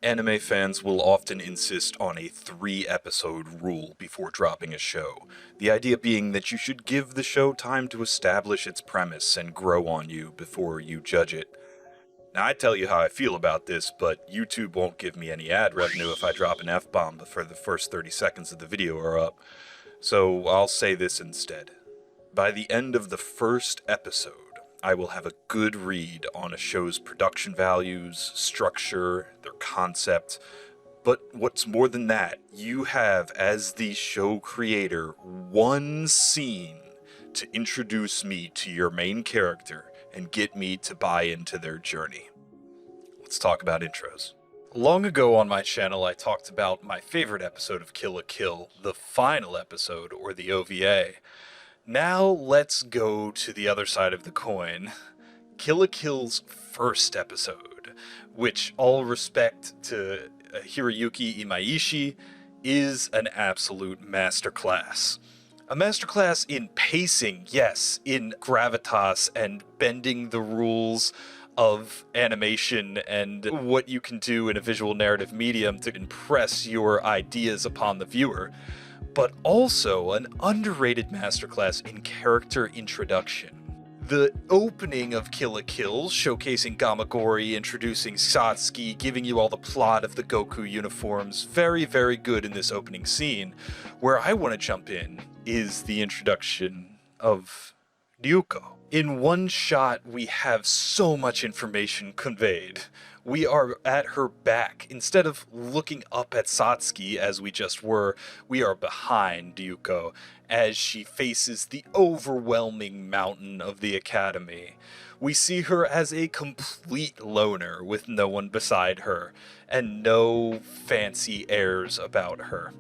Anime fans will often insist on a 3-episode rule before dropping a show. The idea being that you should give the show time to establish its premise and grow on you before you judge it. Now, I tell you how I feel about this, but YouTube won't give me any ad revenue if I drop an F-bomb before the first 30 seconds of the video are up. So I'll say this instead. By the end of the first episode, I will have a good read on a show's production values, structure, their concept. But what's more than that, you have, as the show creator, one scene to introduce me to your main character and get me to buy into their journey. Let's talk about intros. Long ago on my channel, I talked about my favorite episode of Kill la Kill, the final episode, or the OVA. Now let's go to the other side of the coin. Kill la Kill's first episode, which, all respect to Hiroyuki Imaishi, is an absolute masterclass. A masterclass in pacing, yes, in gravitas and bending the rules of animation and what you can do in a visual narrative medium to impress your ideas upon the viewer, but also an underrated masterclass in character introduction. The opening of Kill la Kill, showcasing Gamagori, introducing Satsuki, giving you all the plot of the Goku uniforms, very, very good in this opening scene. Where I want to jump in is the introduction of Ryuko. In one shot, we have so much information conveyed. We are at her back. Instead of looking up at Satsuki as we just were, we are behind Ryuko as she faces the overwhelming mountain of the academy. We see her as a complete loner with no one beside her and no fancy airs about her.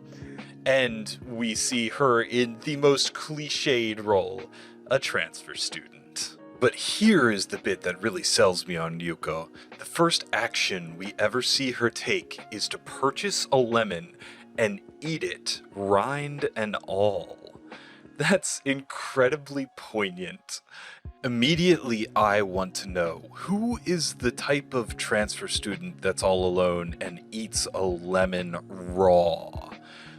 And we see her in the most cliched role, a transfer student. But here is the bit that really sells me on Ryuko. The first action we ever see her take is to purchase a lemon and eat it, rind and all. That's incredibly poignant. Immediately I want to know, who is the type of transfer student that's all alone and eats a lemon raw?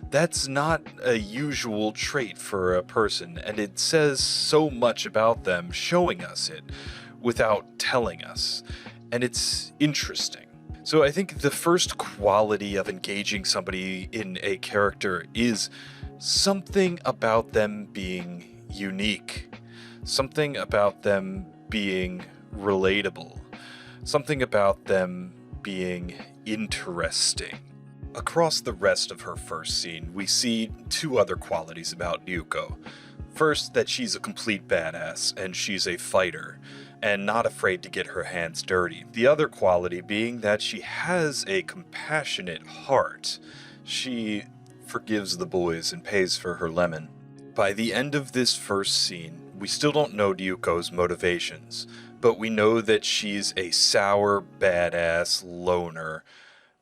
That's not a usual trait for a person, and it says so much about them showing us it without telling us, and it's interesting. So I think the first quality of engaging somebody in a character is something about them being unique, something about them being relatable, something about them being interesting. Across the rest of her first scene, we see two other qualities about Ryuko. First, that she's a complete badass, and she's a fighter, and not afraid to get her hands dirty. The other quality being that she has a compassionate heart. She forgives the boys and pays for her lemon. By the end of this first scene, we still don't know Ryuko's motivations, but we know that she's a sour, badass loner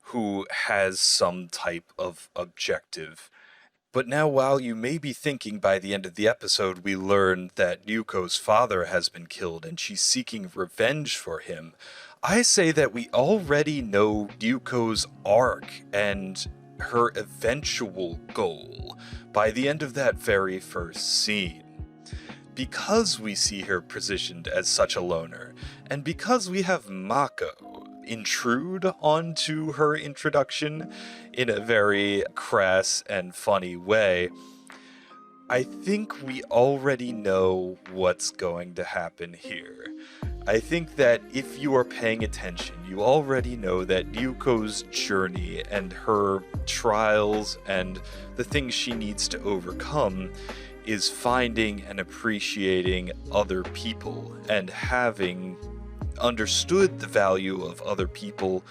who has some type of objective. But now, while you may be thinking by the end of the episode we learn that Ryuko's father has been killed and she's seeking revenge for him, I say that we already know Ryuko's arc and her eventual goal by the end of that very first scene. Because we see her positioned as such a loner, and because we have Mako intrude onto her introduction in a very crass and funny way, I think we already know what's going to happen here. I think that if you are paying attention, you already know that Ryuko's journey and her trials and the things she needs to overcome is finding and appreciating other people and having understood the value of other people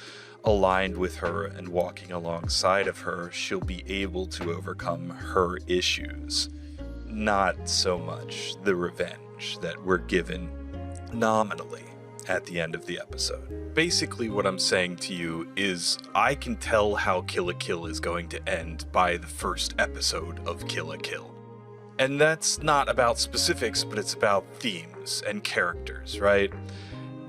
aligned with her and walking alongside of her, she'll be able to overcome her issues. Not so much the revenge that we're given nominally at the end of the episode. Basically what I'm saying to you is I can tell how Kill la Kill is going to end by the first episode of Kill la Kill. And that's not about specifics, but it's about themes and characters, right?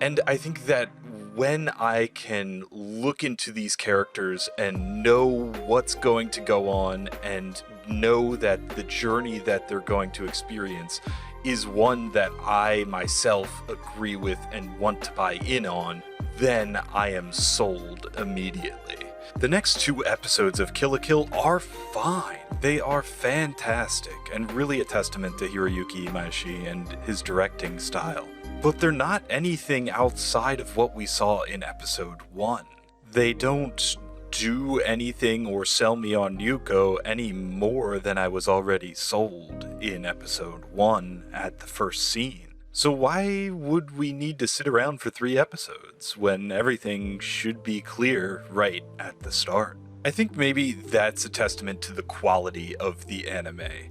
And I think that when I can look into these characters and know what's going to go on and know that the journey that they're going to experience is one that I myself agree with and want to buy in on, then I am sold immediately. The next 2 episodes of Kill la Kill are fine. They are fantastic and really a testament to Hiroyuki Imaishi and his directing style. But they're not anything outside of what we saw in episode 1. They don't do anything or sell me on Yuko any more than I was already sold in episode 1 at the first scene. So why would we need to sit around for 3 episodes when everything should be clear right at the start? I think maybe that's a testament to the quality of the anime.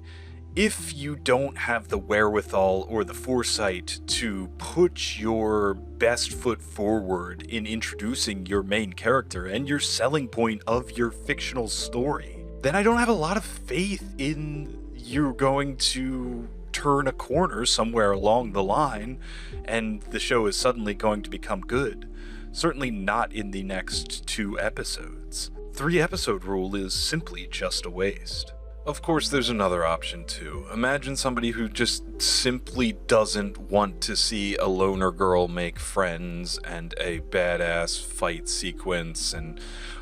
If you don't have the wherewithal or the foresight to put your best foot forward in introducing your main character and your selling point of your fictional story, then I don't have a lot of faith in you're going to turn a corner somewhere along the line and the show is suddenly going to become good. Certainly not in the next 2 episodes. 3 episode rule is simply just a waste. Of course, there's another option too. Imagine somebody who just simply doesn't want to see a loner girl make friends and a badass fight sequence and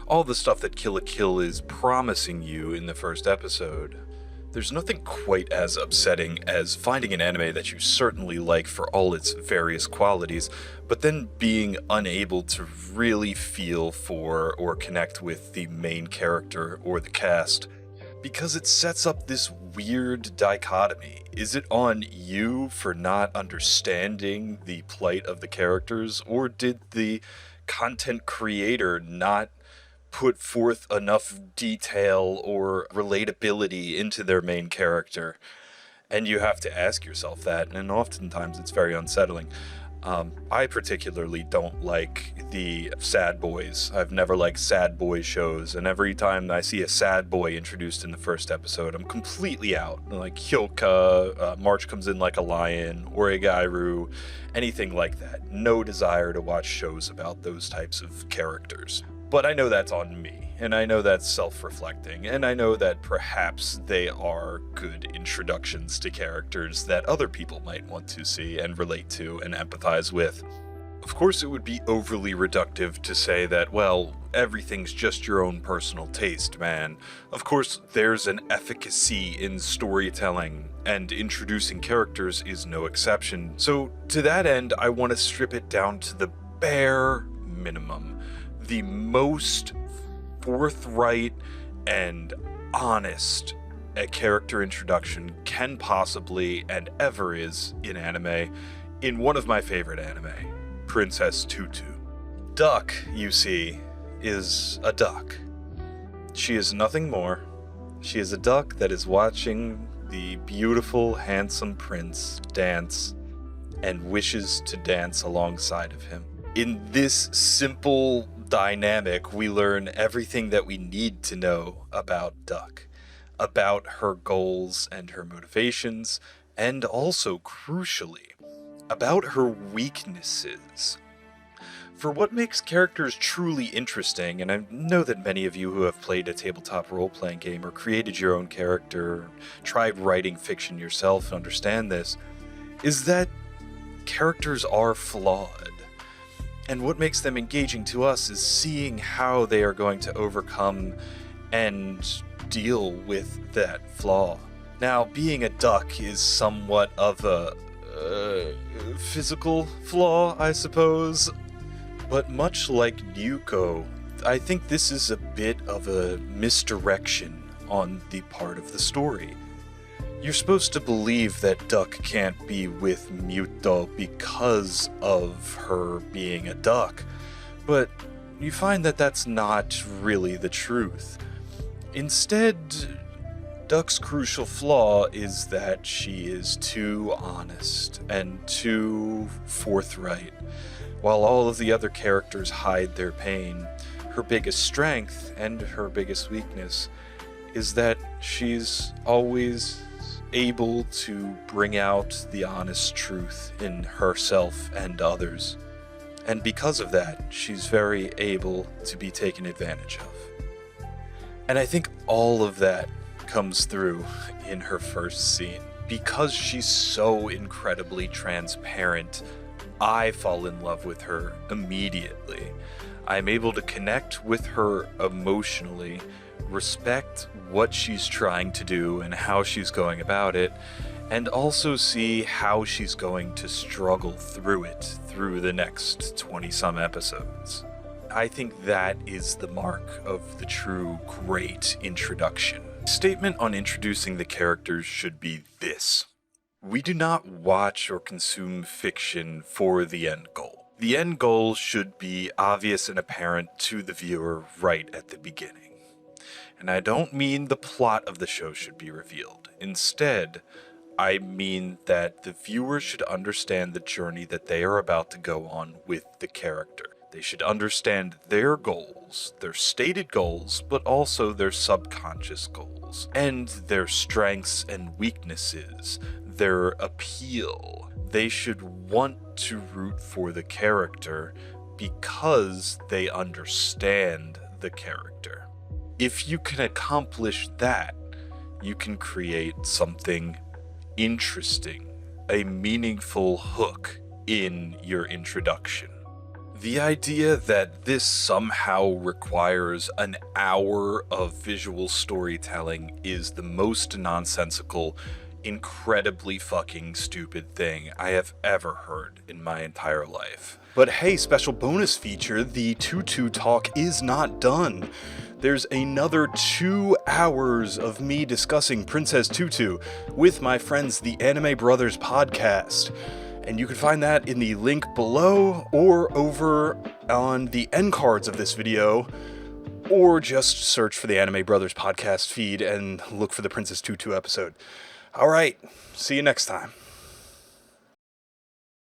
all the stuff that Kill la Kill is promising you in the first episode. There's nothing quite as upsetting as finding an anime that you certainly like for all its various qualities, but then being unable to really feel for or connect with the main character or the cast, because it sets up this weird dichotomy. Is it on you for not understanding the plight of the characters, or did the content creator not put forth enough detail or relatability into their main character? And you have to ask yourself that, and oftentimes it's very unsettling. I particularly don't like the sad boys. I've never liked sad boy shows, and every time I see a sad boy introduced in the first episode, I'm completely out. Like Hyoka, March Comes In Like a Lion, Oregairu, anything like that. No desire to watch shows about those types of characters. But I know that's on me, and I know that's self-reflecting, and I know that perhaps they are good introductions to characters that other people might want to see and relate to and empathize with. Of course, it would be overly reductive to say that, well, everything's just your own personal taste, man. Of course, there's an efficacy in storytelling, and introducing characters is no exception. So, to that end, I want to strip it down to the bare minimum. The most forthright and honest a character introduction can possibly and ever is in anime, in one of my favorite anime, Princess Tutu. Duck, you see, is a duck. She is nothing more. She is a duck that is watching the beautiful, handsome prince dance and wishes to dance alongside of him. In this simple dynamic, we learn everything that we need to know about Duck, about her goals and her motivations, and also, crucially, about her weaknesses. For what makes characters truly interesting, and I know that many of you who have played a tabletop role-playing game or created your own character, or tried writing fiction yourself and understand this, is that characters are flawed. And what makes them engaging to us is seeing how they are going to overcome and deal with that flaw. Now, being a duck is somewhat of a physical flaw, I suppose. But much like Yuko, I think this is a bit of a misdirection on the part of the story. You're supposed to believe that Duck can't be with Muto because of her being a duck, but you find that that's not really the truth. Instead, Duck's crucial flaw is that she is too honest and too forthright. While all of the other characters hide their pain, her biggest strength and her biggest weakness is that she's always able to bring out the honest truth in herself and others. And because of that, she's very able to be taken advantage of. And I think all of that comes through in her first scene. Because she's so incredibly transparent, I fall in love with her immediately. I'm able to connect with her emotionally, respect what she's trying to do and how she's going about it, and also see how she's going to struggle through it through the next 20-some episodes. I think that is the mark of the true great introduction. Statement on introducing the characters should be this: we do not watch or consume fiction for the end goal. The end goal should be obvious and apparent to the viewer right at the beginning. And I don't mean the plot of the show should be revealed. Instead, I mean that the viewer should understand the journey that they are about to go on with the character. They should understand their goals, their stated goals, but also their subconscious goals, and their strengths and weaknesses, their appeal. They should want to root for the character because they understand the character. If you can accomplish that, you can create something interesting, a meaningful hook in your introduction. The idea that this somehow requires an hour of visual storytelling is the most nonsensical, incredibly fucking stupid thing I have ever heard in my entire life. But hey, special bonus feature, the Tutu talk is not done. There's another 2 hours of me discussing Princess Tutu with my friends, the Anime Brothers podcast. And you can find that in the link below or over on the end cards of this video, or just search for the Anime Brothers podcast feed and look for the Princess Tutu episode. All right, see you next time.